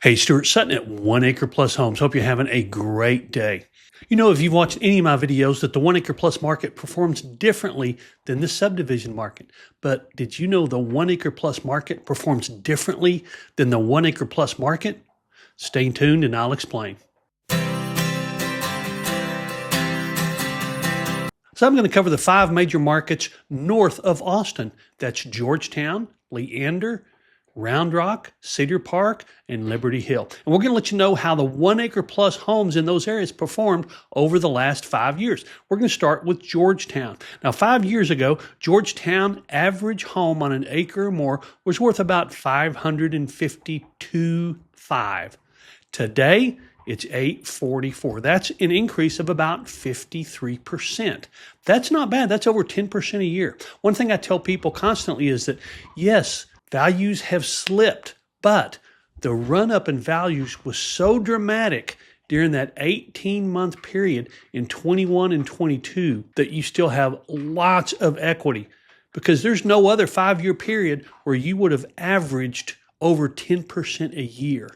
Hey, Stuart Sutton at 1 Acre Plus Homes. Hope you're having a great day. You know, if you've watched any of my videos, that the 1 Acre Plus market performs differently than the subdivision market. But did you know the 1 Acre Plus market performs differently than the 1 Acre Plus market? Stay tuned and I'll explain. So I'm going to cover the 5 major markets north of Austin. That's Georgetown, Leander, Round Rock, Cedar Park, and Liberty Hill. And we're going to let you know how the 1 Acre Plus homes in those areas performed over the last 5 years. We're going to start with Georgetown. Now, 5 years ago, Georgetown average home on an acre or more was worth about $552,500. Today, it's $844,000. That's an increase of about 53%. That's not bad. That's over 10% a year. One thing I tell people constantly is that, yes, values have slipped, but the run-up in values was so dramatic during that 18-month period in 21 and 22 that you still have lots of equity, because there's no other 5-year period where you would have averaged over 10% a year.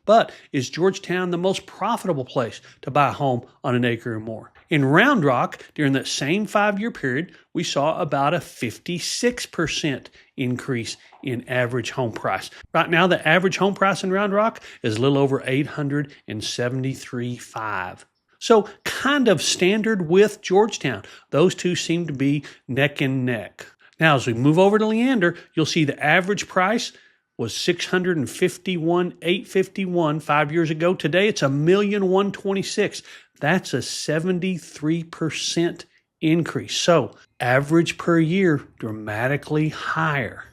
But is Georgetown the most profitable place to buy a home on an acre or more? In Round Rock, during that same 5-year period, we saw about a 56% increase in average home price. Right now, the average home price in Round Rock is a little over $873,500. So kind of standard with Georgetown. Those two seem to be neck and neck. Now, as we move over to Leander, you'll see the average price was $651,851 5 years ago. Today, it's $1,126,000. That's a 73% increase. So average per year, dramatically higher.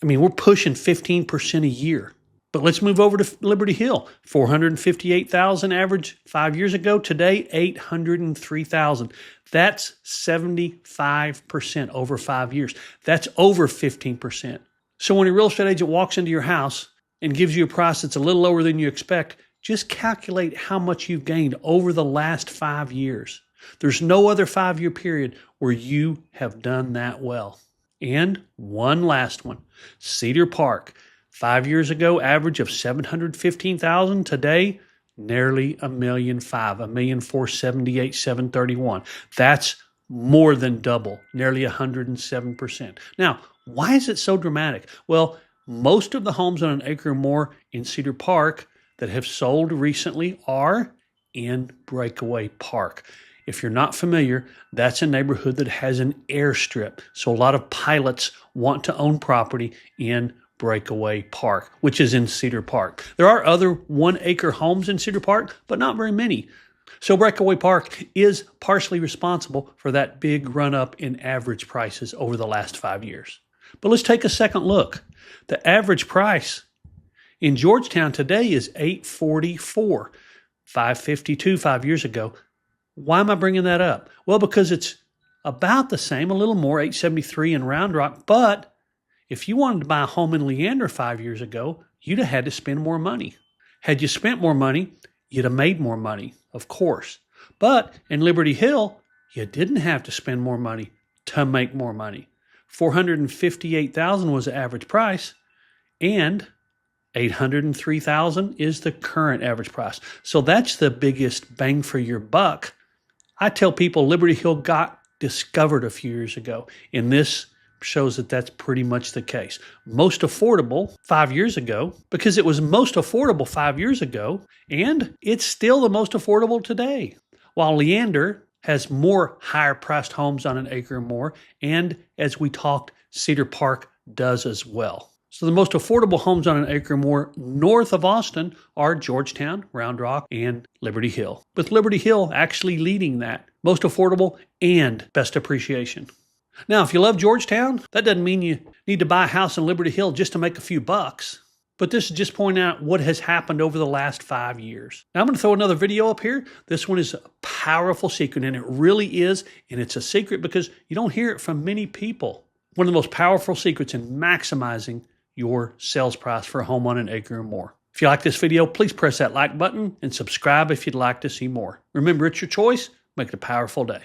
I mean, we're pushing 15% a year. But let's move over to Liberty Hill. $458,000 average 5 years ago. Today, $803,000. That's 75% over 5 years. That's over 15%. So when a real estate agent walks into your house and gives you a price that's a little lower than you expect, just calculate how much you've gained over the last 5 years. There's no other 5-year period where you have done that well. And one last one, Cedar Park. 5 years ago, average of $715,000. Today, nearly $1,500,000, $1,478,731. That's more than double, nearly 107%. Now, why is it so dramatic? Well, most of the homes on an acre or more in Cedar Park that have sold recently are in Breakaway Park. If you're not familiar, that's a neighborhood that has an airstrip. So a lot of pilots want to own property in Breakaway Park, which is in Cedar Park. There are other 1 acre homes in Cedar Park, but not very many. So Breakaway Park is partially responsible for that big run-up in average prices over the last 5 years. But let's take a second look. The average price in Georgetown today is $844,000, $552,000 5 years ago. Why am I bringing that up? Well, because it's about the same, a little more, $873,000 in Round Rock. But if you wanted to buy a home in Leander 5 years ago, you'd have had to spend more money. Had you spent more money, you'd have made more money, of course. But in Liberty Hill, you didn't have to spend more money to make more money. $458,000 was the average price, and $803,000 is the current average price. So that's the biggest bang for your buck. I tell people Liberty Hill got discovered a few years ago, and this shows that that's pretty much the case. Most affordable 5 years ago, because it was most affordable 5 years ago, and it's still the most affordable today. While Leander has more higher priced homes on an acre or more, and as we talked, Cedar Park does as well. So the most affordable homes on an acre or more north of Austin are Georgetown, Round Rock, and Liberty Hill, with Liberty Hill actually leading that. Most affordable and best appreciation. Now, if you love Georgetown, that doesn't mean you need to buy a house in Liberty Hill just to make a few bucks. But this is just pointing out what has happened over the last 5 years. Now, I'm going to throw another video up here. This one is a powerful secret, and it really is. And it's a secret because you don't hear it from many people. One of the most powerful secrets in maximizing your sales price for a home on an acre or more. If you like this video, please press that like button and subscribe if you'd like to see more. Remember, it's your choice. Make it a powerful day.